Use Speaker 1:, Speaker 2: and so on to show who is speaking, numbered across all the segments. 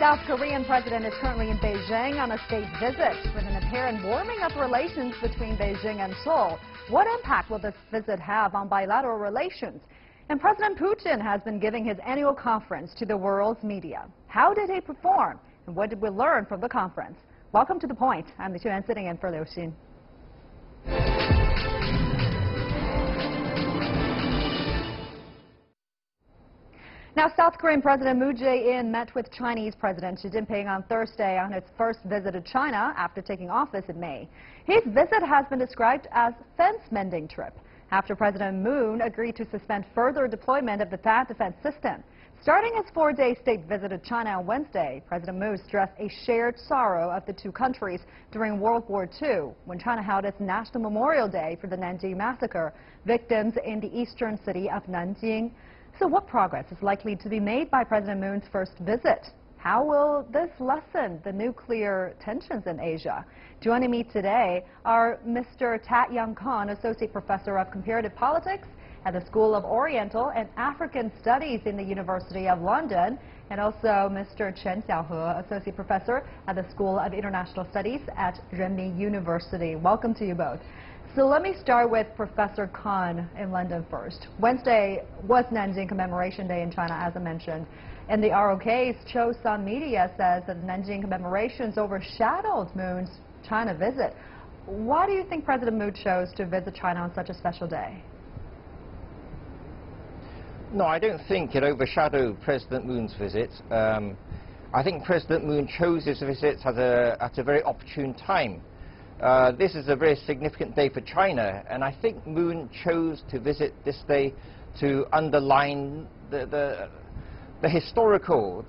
Speaker 1: South Korean president is currently in Beijing on a state visit with an apparent warming of relations between Beijing and Seoul. What impact will this visit have on bilateral relations? And President Putin has been giving his annual conference to the world's media. How did he perform? And what did we learn from the conference? Welcome to The Point. I'm Tat Yan sitting in for Liu Xin. Now, South Korean President Moon Jae-in met with Chinese President Xi Jinping on Thursday on his first visit to China after taking office in May. His visit has been described as fence-mending trip after President Moon agreed to suspend further deployment of the Tat defense system. Starting his 4-day state visit to China on Wednesday, President Moon stressed a shared sorrow of the two countries during World War II, when China held its National Memorial Day for the Nanjing massacre, victims in the eastern city of Nanjing. So what progress is likely to be made by President Moon's first visit? How will this lessen the nuclear tensions in Asia? Joining me today are Mr. Tat Yan Kong, Associate Professor of Comparative Politics at the School of Oriental and African Studies in the University of London, and also Mr. Xiaohe, Associate Professor at the School of International Studies at Renmin University. Welcome to you both. So let me start with Professor Khan in London first. Wednesday was Nanjing Commemoration Day in China, as I mentioned, and the ROK's Chosun media says that the Nanjing commemorations overshadowed Moon's China visit. Why do you think President Moon chose to visit China on such a special day?
Speaker 2: No, I don't think it overshadowed President Moon's visit. I think President Moon chose his visit at a very opportune time. This is a very significant day for China, and I think Moon chose to visit this day to underline the historical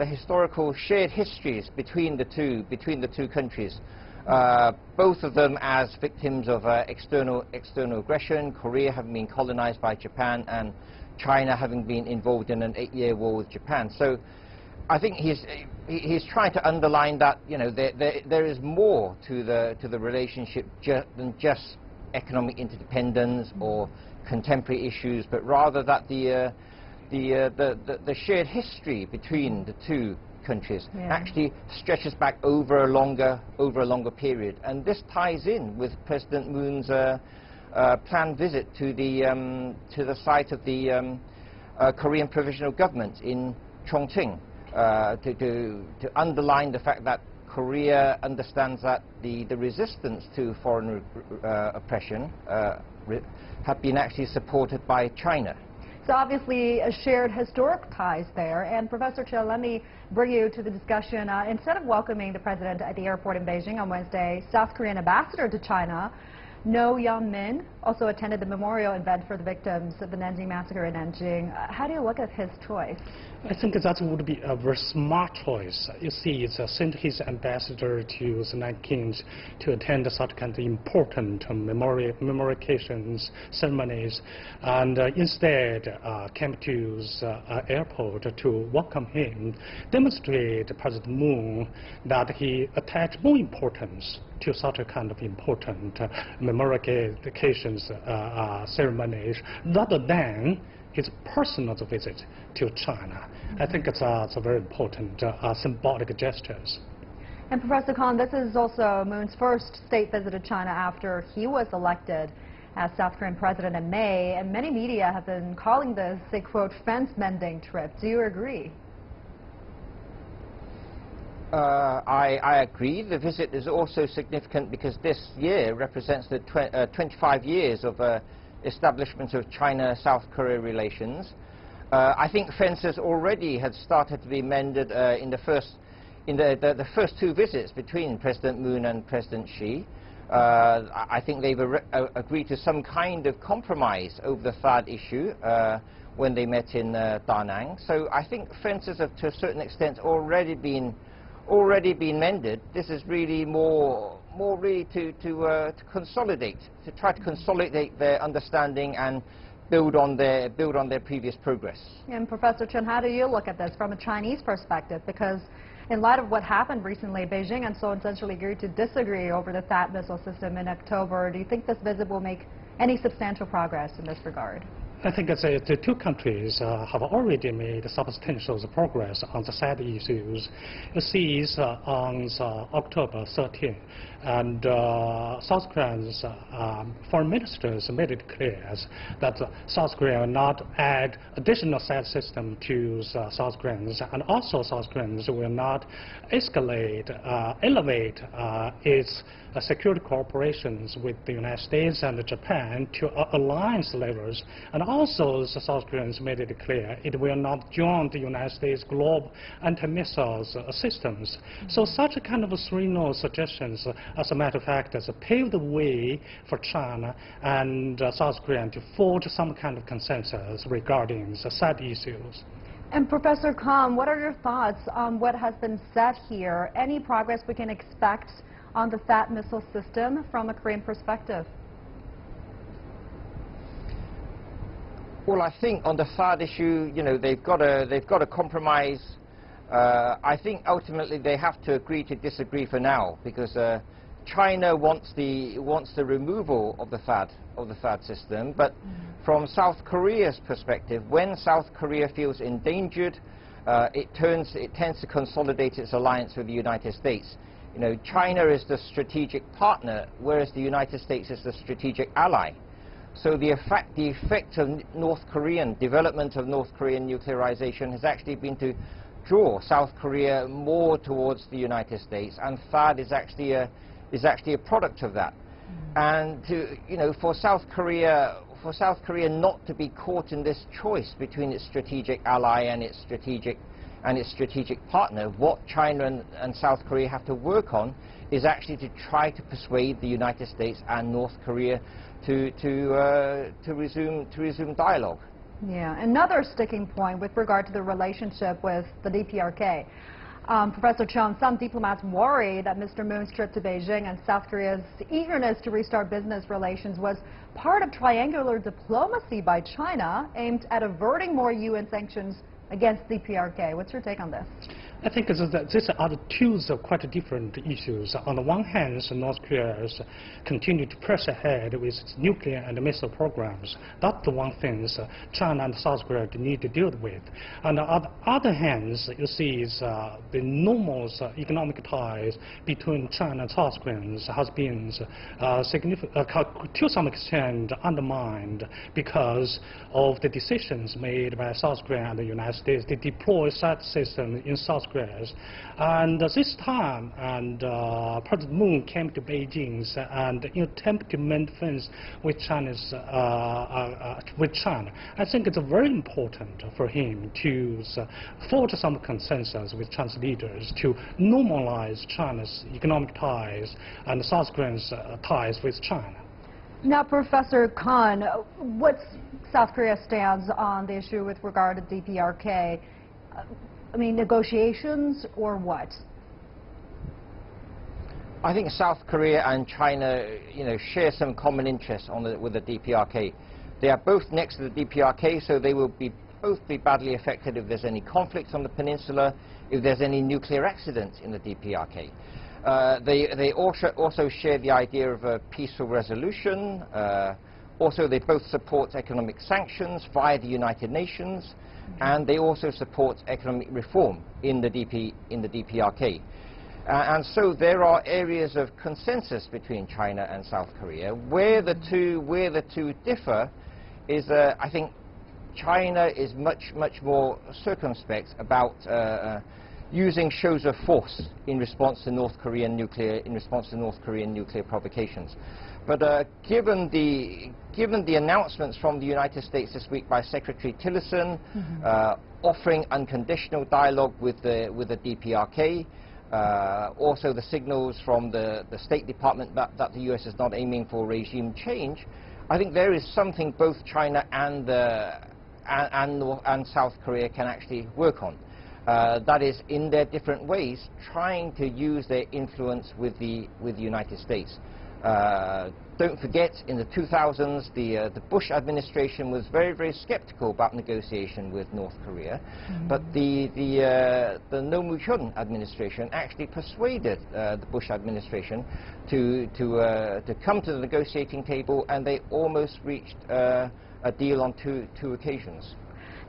Speaker 2: shared histories between the two countries. Both of them as victims of external aggression. Korea having been colonized by Japan, and China having been involved in an 8-year war with Japan. So I think he's trying to underline that, you know, there is more to the relationship than just economic interdependence or contemporary issues, but rather that the shared history between the two countries actually stretches back over a longer period, and this ties in with President Moon's planned visit to the site of the Korean Provisional Government in Cheng. To underline the fact that Korea understands that the resistance to foreign oppression have been actually supported by China.
Speaker 1: So obviously a shared historic ties there. And Professor Cheng, let me bring you to the discussion. Instead of welcoming the president at the airport in Beijing on Wednesday, South Korean ambassador to China, No Young-min, also attended the memorial event for the victims of the Nanjing massacre in Nanjing. How do you look at his choice?
Speaker 3: I think that would be a very smart choice. You see, it's sent his ambassador to the Nanjing to attend such kind of important memorializations ceremonies, and instead came to the airport to welcome him, demonstrate President Moon that he attached more importance to such a kind of important memorializations ceremonies rather than his personal visit to China. I think it's a very important symbolic gestures.
Speaker 1: And Professor Khan, this is also Moon's first state visit to China after he was elected as South Korean president in May, and many media have been calling this a, quote, fence-mending trip. Do you agree?
Speaker 2: I agree. The visit is also significant because this year represents the 25 years of establishment of China-South Korea relations. I think fences already had started to be mended in the first two visits between President Moon and President Xi. I think they've agreed to some kind of compromise over the third issue when they met in Da Nang. So I think fences have, to a certain extent, already been mended. This is really more really to consolidate, to try to consolidate their understanding and build on their previous progress.
Speaker 1: And Professor Cheng, how do you look at this from a Chinese perspective? Because in light of what happened recently, Beijing and Seoul essentially agreed to disagree over the Tat missile system in October. Do you think this visit will make any substantial progress in this regard?
Speaker 3: I think the two countries have already made substantial progress on the SAD issues. You see, on October 13, and South Korea's foreign ministers made it clear that South Korea will not add additional SAD system to South Koreans, and also South Koreans will not elevate its security cooperations with the United States and Japan to alliance levels. And also the South Koreans made it clear it will not join the United States global anti-missile systems. So such a kind of three-no suggestions, as a matter of fact, has paved the way for China and South Korea to forge some kind of consensus regarding the SAD issues.
Speaker 1: And Professor Kong, what are your thoughts on what has been said here? Any progress we can expect on the THAAD missile system from a Korean perspective?
Speaker 2: Well, I think on the THAAD issue, you know, they've got a compromise. I think ultimately they have to agree to disagree for now, because China wants the removal of the THAAD system, but from South Korea's perspective, when South Korea feels endangered, it tends to consolidate its alliance with the United States. You know, China is the strategic partner, whereas the United States is the strategic ally. So the effect of development of North Korean nuclearization has actually been to draw South Korea more towards the United States, and THAAD is actually a product of that. And for South Korea not to be caught in this choice between its strategic ally and its strategic partner, what China and South Korea have to work on is actually to try to persuade the United States and North Korea to resume dialogue.
Speaker 1: Yeah, another sticking point with regard to the relationship with the DPRK. Professor Cheng, some diplomats worry that Mr. Moon's trip to Beijing and South Korea's eagerness to restart business relations was part of triangular diplomacy by China aimed at averting more UN sanctions against DPRK. What's your take on this?
Speaker 3: I think these are the two quite different issues. On the one hand, North Korea continue to press ahead with its nuclear and missile programs. That's the one thing China and South Korea need to deal with. On the other hand, you see the normal economic ties between China and South Korea has been to some extent undermined because of the decisions made by South Korea and the United States to deploy such systems in South Korea. And this time, President Moon came to Beijing and attempted to mend fence with China. I think it's very important for him to forge some consensus with China's leaders to normalize China's economic ties and South Korea's ties with China.
Speaker 1: Now, Professor Khan, what's South Korea stands on the issue with regard to DPRK? I mean, negotiations or what?
Speaker 2: I think South Korea and China, share some common interests with the DPRK. They are both next to the DPRK, so they will both be badly affected if there's any conflict on the peninsula, if there's any nuclear accidents in the DPRK. They also share the idea of a peaceful resolution. Also, they both support economic sanctions via the United Nations, and they also support economic reform in the DPRK. And so there are areas of consensus between China and South Korea. Where the two differ is, I think, China is much more circumspect about using shows of force in response to North Korean nuclear provocations. But given the announcements from the United States this week by Secretary Tillerson, offering unconditional dialogue with the DPRK, also the signals from the State Department that the U.S. is not aiming for regime change, I think there is something both China and South Korea can actually work on. That is, in their different ways, trying to use their influence with the United States. Don't forget, in the 2000s, the Bush administration was very skeptical about negotiation with North Korea, but the No-Mu-Hyun administration actually persuaded the Bush administration to come to the negotiating table, and they almost reached a deal on two occasions.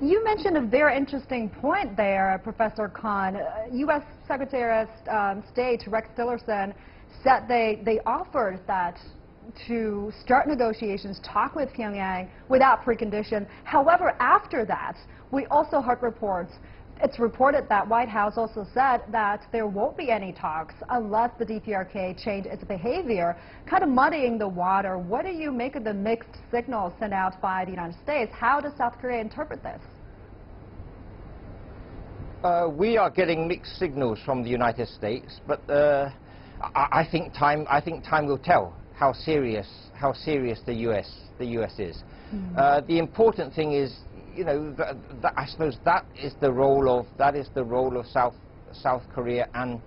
Speaker 1: You mentioned a very interesting point there, Professor Khan. U.S. Secretary of State Rex Tillerson said they offered that to start negotiations, talk with Pyongyang without precondition. However, after that, we also heard reports. It's reported that White House also said that there won't be any talks unless the DPRK change its behavior, kind of muddying the water. What do you make of the mixed signals sent out by the United States? How does South Korea interpret this?
Speaker 2: We are getting mixed signals from the United States, but I think time will tell how serious the U.S. is. The important thing is, you know, I suppose that is the role of South Korea and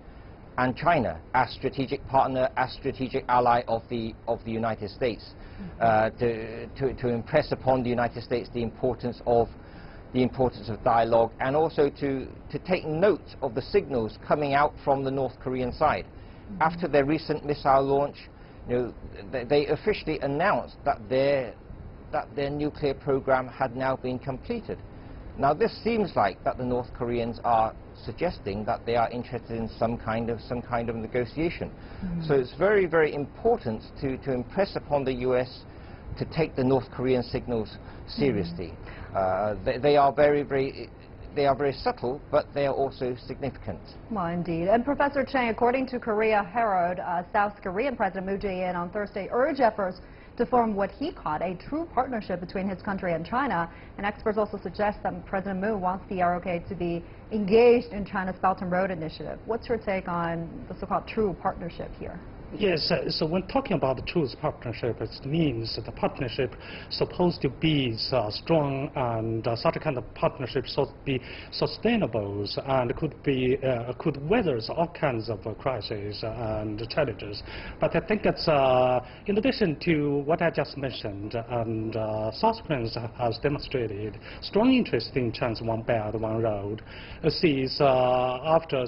Speaker 2: China as strategic partner, as strategic ally of the United States, to impress upon the United States the importance of dialogue, and also to take note of the signals coming out from the North Korean side. After their recent missile launch, you know, they officially announced that their nuclear program had now been completed. Now, this seems like that the North Koreans are suggesting that they are interested in some kind of negotiation. So it's very, very important to impress upon the U.S. to take the North Korean signals seriously. They are very subtle, but they are also significant.
Speaker 1: Well, indeed. And Professor Cheng, according to Korea Herald, South Korean President Moon Jae-in on Thursday urged efforts to form what he called a true partnership between his country and China. And experts also suggest that President Moon wants the ROK to be engaged in China's Belt and Road Initiative. What's your take on the so-called true partnership here?
Speaker 3: Yes, so when talking about the truth partnership, it means that the partnership supposed to be strong, and such a kind of partnership should be sustainable and could weather all kinds of crises and challenges. But I think it's in addition to what I just mentioned, and South Korea has demonstrated strong interest in China's One Belt, One Road. Sees after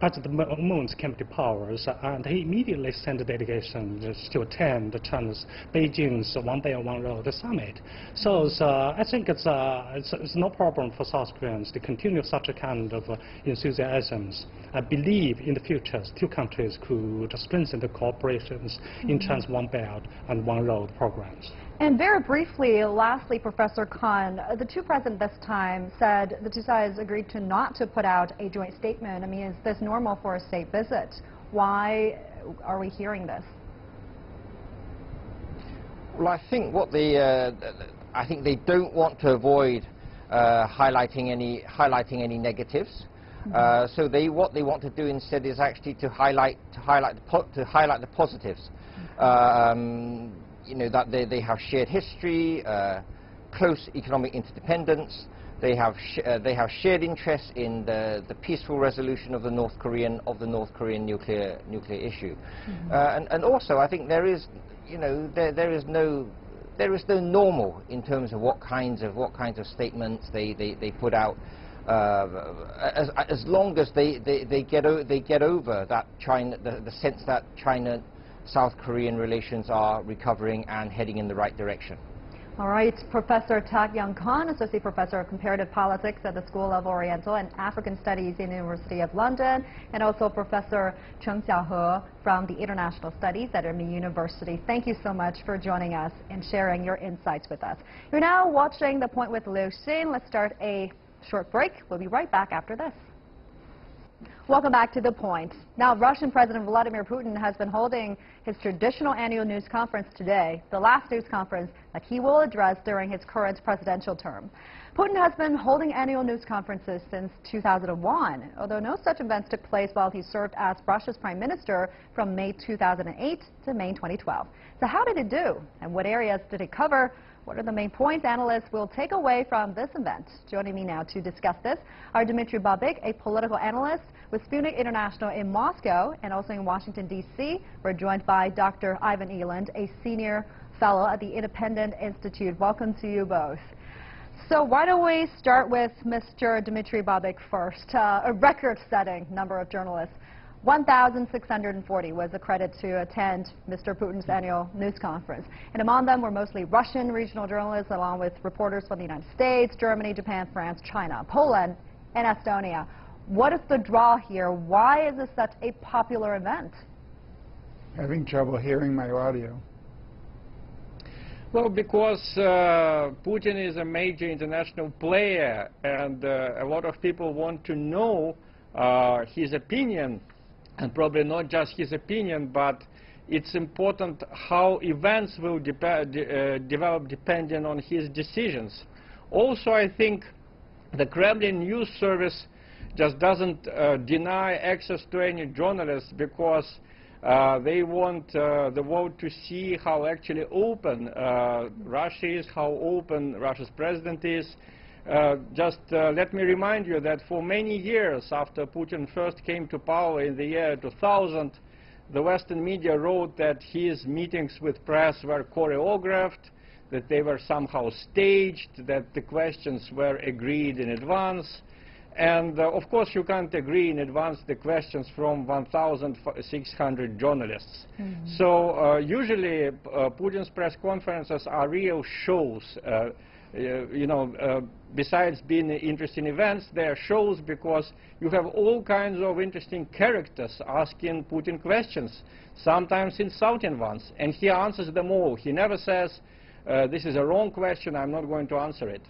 Speaker 3: President Moon came to power, and he immediately sent a delegation to attend China's Beijing's One Belt One Road summit. So I think it's no problem for South Koreans to continue such a kind of enthusiasm. I believe in the future, two countries could strengthen the cooperations in China's One Belt and One Road programs.
Speaker 1: And very briefly, lastly, Professor Khan, the two presidents this time said the two sides agreed to not to put out a joint statement. I mean, is this normal for a state visit? Why are we hearing this?
Speaker 2: Well, I think I think they don't want to avoid highlighting any negatives. So what they want to do instead is actually to highlight the positives. You know, that they have shared history, close economic interdependence. They have shared interests in the peaceful resolution of the North Korean nuclear issue. And also, I think there is no normal in terms of what kinds of statements they put out. As long as they get over that the sense that South Korean relations are recovering and heading in the right direction.
Speaker 1: All right, Professor Tat Yan Kong, Associate Professor of Comparative Politics at the School of Oriental and African Studies in the University of London, and also Professor Cheng Xiaohe from the International Studies at Renmin University. Thank you so much for joining us and sharing your insights with us. You're now watching The Point with Liu Xin. Let's start a short break. We'll be right back after this. Welcome back to The Point. Now, Russian President Vladimir Putin has been holding his traditional annual news conference today, the last news conference that he will address during his current presidential term. Putin has been holding annual news conferences since 2001, although no such events took place while he served as Russia's prime minister from May 2008 to May 2012. So how did it do, and what areas did it cover? What are the main points analysts will take away from this event? Joining me now to discuss this are Dmitry Babich, a political analyst with Sputnik International in Moscow and also in Washington, D.C. We're joined by Dr. Ivan Eland, a senior fellow at the Independent Institute. Welcome to you both. So why don't we start with Mr. Dmitry Babich first, a record-setting number of journalists 1,640 was accredited to attend Mr. Putin's annual news conference. And among them were mostly Russian regional journalists, along with reporters from the United States, Germany, Japan, France, China, Poland, and Estonia. What is the draw here? Why is this such a popular event?
Speaker 4: Having trouble hearing my audio.
Speaker 5: Well, because Putin is a major international player, and a lot of people want to know his opinion, and probably not just his opinion, but it's important how events will develop depending on his decisions. Also, I think the Kremlin news service just doesn't deny access to any journalists, because they want the world to see how actually open Russia is, how open Russia's president is. Let me remind you that for many years after Putin first came to power in the year 2000, the Western media wrote that his meetings with press were choreographed, that they were somehow staged, that the questions were agreed in advance. And of course, you can't agree in advance the questions from 1,600 journalists. So usually, Putin's press conferences are real shows. Besides being interesting events, they are shows because you have all kinds of interesting characters asking Putin questions, sometimes insulting ones, and he answers them all. He never says, this is a wrong question, I'm not going to answer it.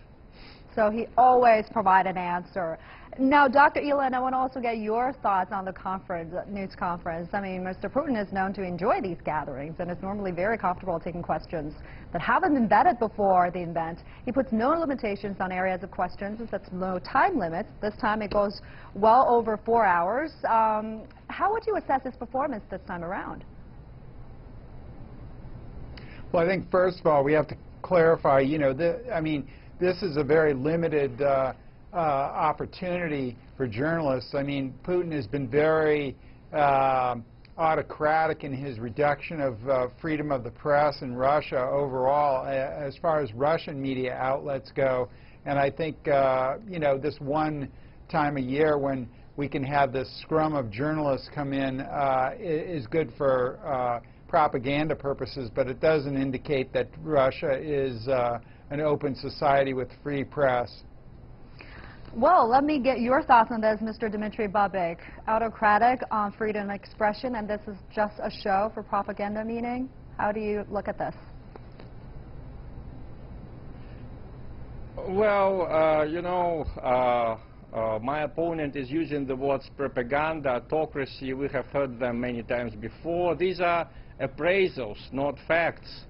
Speaker 1: So he always provides an answer. Now, Dr. Eland, I want to also get your thoughts on the news conference. I mean, Mr. Putin is known to enjoy these gatherings and is normally very comfortable taking questions that haven't been vetted before the event. He puts no limitations on areas of questions and sets no time limits. This time it goes well over 4 hours. How would you assess his performance this time around?
Speaker 4: Well, I think first of all we have to clarify, this is a very limited opportunity for journalists. I mean, Putin has been very autocratic in his reduction of freedom of the press in Russia overall, as far as Russian media outlets go. And I think, this one time a year when we can have this scrum of journalists come in is good for propaganda purposes, but it doesn't indicate that Russia is an open society with free press.
Speaker 1: Well, let me get your thoughts on this, Mr. Dmitry Babich. Autocratic on freedom of expression, and this is just a show for propaganda meaning? How do you look at this?
Speaker 5: Well, my opponent is using the words propaganda, autocracy. We have heard them many times before. These are appraisals, not facts.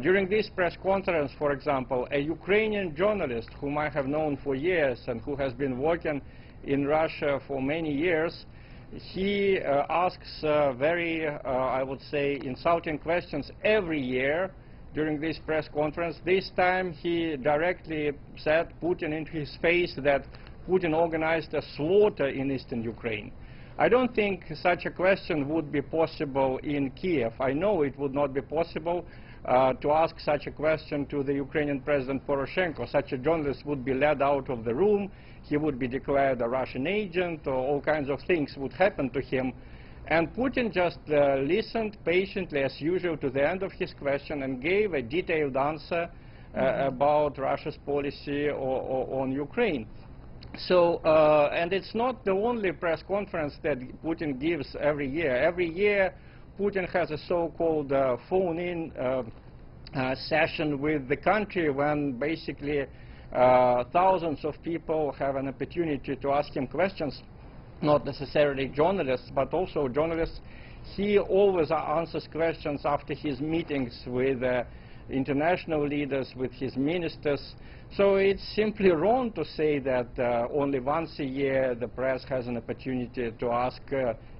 Speaker 5: During this press conference, for example, a Ukrainian journalist whom I have known for years and who has been working in Russia for many years, he asks very, I would say, insulting questions every year during this press conference. This time he directly said Putin into his face that Putin organized a slaughter in eastern Ukraine. I don't think such a question would be possible in Kiev. I know it would not be possible to ask such a question to the Ukrainian President Poroshenko. Such a journalist would be led out of the room, he would be declared a Russian agent, or all kinds of things would happen to him. And Putin just listened patiently, as usual, to the end of his question and gave a detailed answer about Russia's policy on Ukraine. So, and it's not the only press conference that Putin gives every year. Every year, Putin has a so-called phone-in session with the country when basically thousands of people have an opportunity to ask him questions, not necessarily journalists, but also journalists. He always answers questions after his meetings with international leaders, with his ministers. So it's simply wrong to say that only once a year the press has an opportunity to ask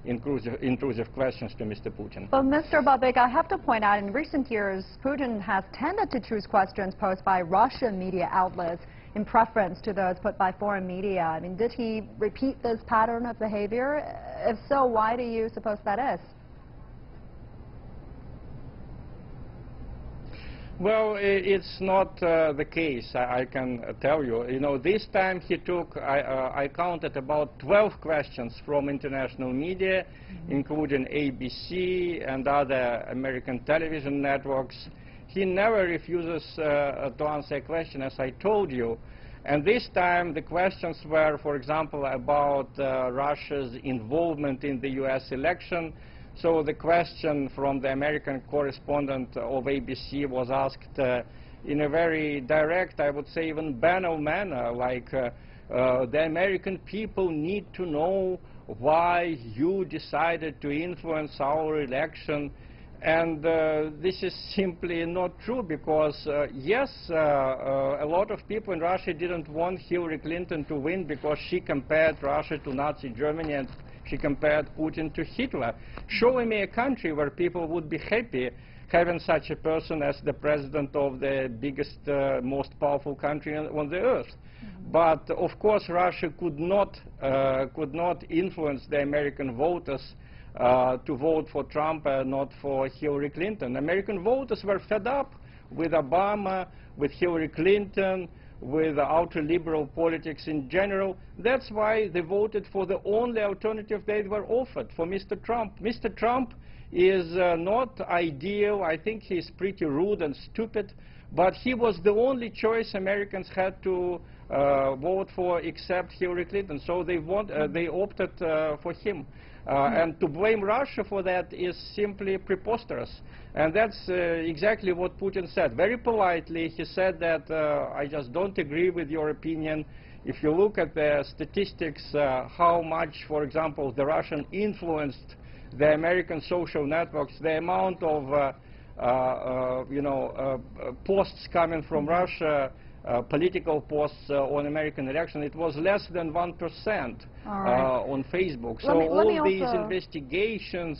Speaker 5: intrusive questions to Mr. Putin.
Speaker 1: But Mr. Babich, I have to point out in recent years, Putin has tended to choose questions posed by Russian media outlets in preference to those put by foreign media. I mean, did he repeat this pattern of behavior? If so, why do you suppose that is?
Speaker 5: Well, it's not the case, I can tell you. You know, this time he took, I counted about 12 questions from international media, including ABC and other American television networks. He never refuses to answer a question, as I told you. And this time the questions were, for example, about Russia's involvement in the US election. So the question from the American correspondent of ABC was asked in a very direct, I would say even banal manner, like the American people need to know why you decided to influence our election. And this is simply not true, because yes, a lot of people in Russia didn't want Hillary Clinton to win because she compared Russia to Nazi Germany and she compared Putin to Hitler. Showing me a country where people would be happy having such a person as the president of the biggest, most powerful country on the earth. But of course, Russia could not influence the American voters to vote for Trump and not for Hillary Clinton. American voters were fed up with Obama, with Hillary Clinton, with ultra-liberal politics in general. That's why they voted for the only alternative they were offered, for Mr. Trump. Mr. Trump is not ideal. I think he's pretty rude and stupid, but he was the only choice Americans had to vote for except Hillary Clinton. So they opted for him. And to blame Russia for that is simply preposterous. And that's exactly what Putin said. Very politely, he said that I just don't agree with your opinion. If you look at the statistics, how much, for example, the Russian influenced the American social networks, the amount of posts coming from Russia, political posts on American election, it was less than 1% on Facebook. So all these investigations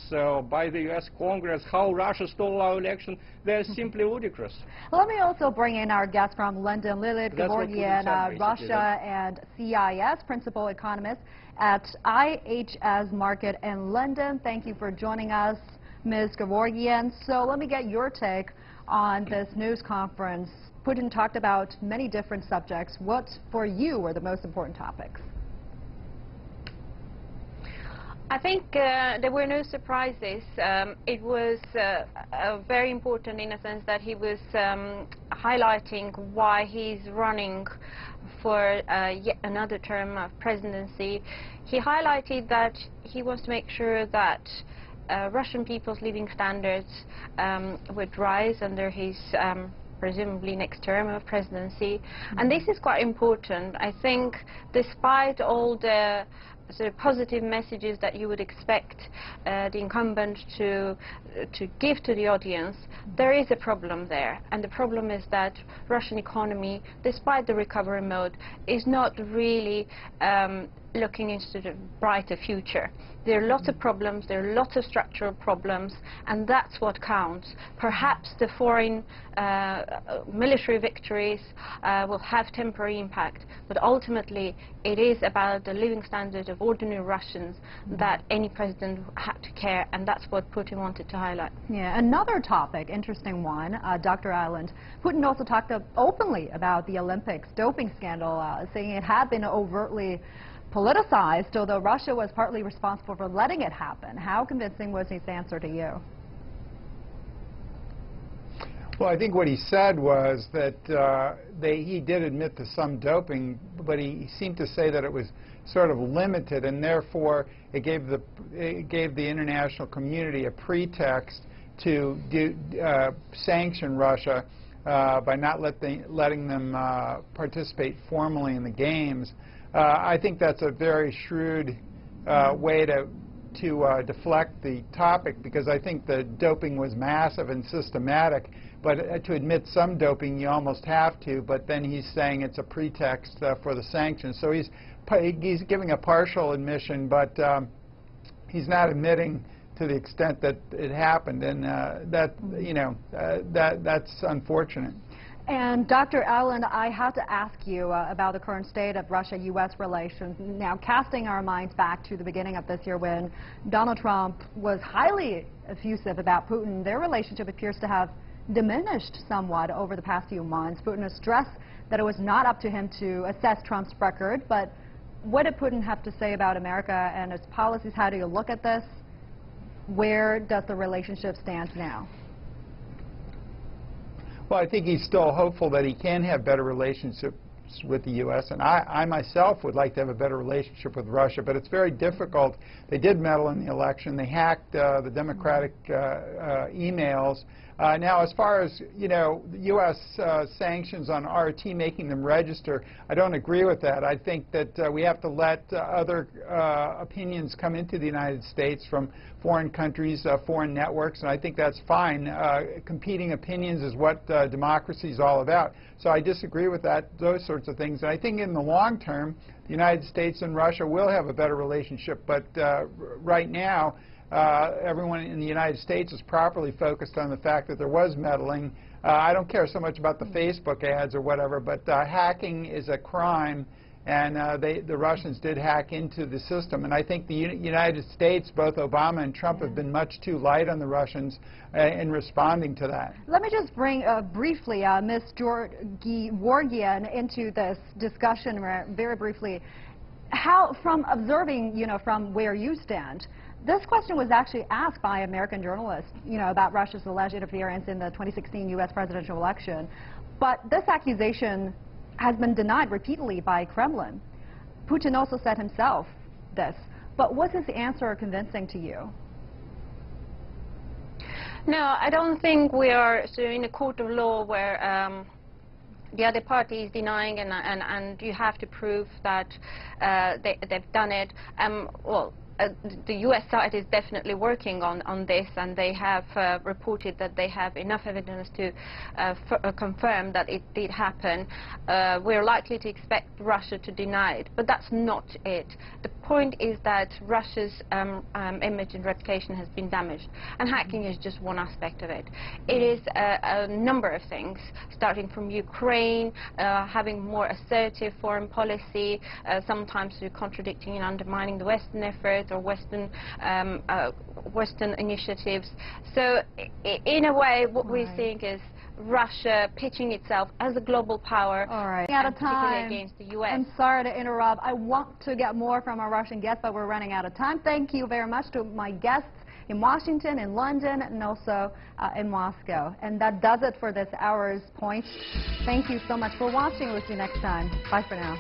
Speaker 5: by the US Congress, how Russia stole our election, they're simply ludicrous.
Speaker 1: Let me also bring in our guest from London, Lilit, Gevorgyan, Russia and CIS principal economist at IHS Markit in London. Thank you for joining us, Ms. Gevorgyan. So let me get your take on this news conference. Putin talked about many different subjects. What, for you, were the most important topics?
Speaker 6: I think there were no surprises. It was very important in a sense that he was highlighting why he's running for yet another term of presidency. He highlighted that he wants to make sure that Russian people's living standards would rise under his presumably next term of presidency. And this is quite important. I think despite all the sort of positive messages that you would expect the incumbent to give to the audience, there is a problem there. And the problem is that Russian economy, despite the recovery mode, is not really looking into the brighter future. There are lots of problems, there are lots of structural problems, and that's what counts. Perhaps the foreign military victories will have temporary impact, but ultimately it is about the living standard of ordinary Russians that any president had to care, and that's what Putin wanted to highlight.
Speaker 1: Yeah, another topic, interesting one, Dr. Eland. Putin also talked openly about the Olympics doping scandal, saying it had been overtly politicized, although Russia was partly responsible for letting it happen. How convincing was his answer to you?
Speaker 4: Well, I think what he said was that he did admit to some doping, but he seemed to say that it was sort of limited, and therefore it gave the international community a pretext to sanction Russia by not letting them participate formally in the games. I think that's a very shrewd way to deflect the topic, because I think the doping was massive and systematic. But to admit some doping, you almost have to. But then he's saying it's a pretext for the sanctions. So he's giving a partial admission, but he's not admitting to the extent that it happened, and that's unfortunate.
Speaker 1: And Dr. Eland, I have to ask you about the current state of Russia-U.S. relations. Now, casting our minds back to the beginning of this year when Donald Trump was highly effusive about Putin, their relationship appears to have diminished somewhat over the past few months. Putin has stressed that it was not up to him to assess Trump's record, but what did Putin have to say about America and its policies? How do you look at this? Where does the relationship stand now?
Speaker 4: Well, I think he's still hopeful that he can have better relationships with the U.S., and I myself would like to have a better relationship with Russia, but it's very difficult. They did meddle in the election. They hacked the Democratic emails. Now, as far as, you know, the U.S. Sanctions on RT, making them register, I don't agree with that. I think that we have to let other opinions come into the United States from foreign countries, foreign networks, and I think that's fine. Competing opinions is what democracy is all about. So I disagree with that, those sorts of things. And I think in the long term, the United States and Russia will have a better relationship. But right now, everyone in the United States is properly focused on the fact that there was meddling. I don't care so much about the Facebook ads or whatever, but hacking is a crime, and the Russians did hack into the system. And I think the United States, both Obama and Trump, have been much too light on the Russians in responding to that.
Speaker 1: Let me just bring briefly Ms. Gevorgyan into this discussion very briefly. How, from observing, you know, from where you stand, this question was actually asked by American journalists, you know, about Russia's alleged interference in the 2016 U.S. presidential election. But this accusation has been denied repeatedly by Kremlin. Putin also said himself this. But was his answer convincing to you?
Speaker 6: No, I don't think we are in a court of law where the other party is denying and you have to prove that they've done it. Well, the U.S. side is definitely working on this, and they have reported that they have enough evidence to confirm that it did happen. We're likely to expect Russia to deny it, but that's not it. The point is that Russia's image and reputation has been damaged, and hacking is just one aspect of it. It is a number of things, starting from Ukraine, having more assertive foreign policy, sometimes contradicting and undermining the Western efforts or Western initiatives. So in a way, what we're seeing is Russia pitching itself as a global power,
Speaker 1: out of time,
Speaker 6: particularly against the U.S.
Speaker 1: I'm sorry to interrupt. I want to get more from our Russian guests, but we're running out of time. Thank you very much to my guests in Washington, in London, and also in Moscow. And that does it for this hour's Point. Thank you so much for watching. We'll see you next time. Bye for now.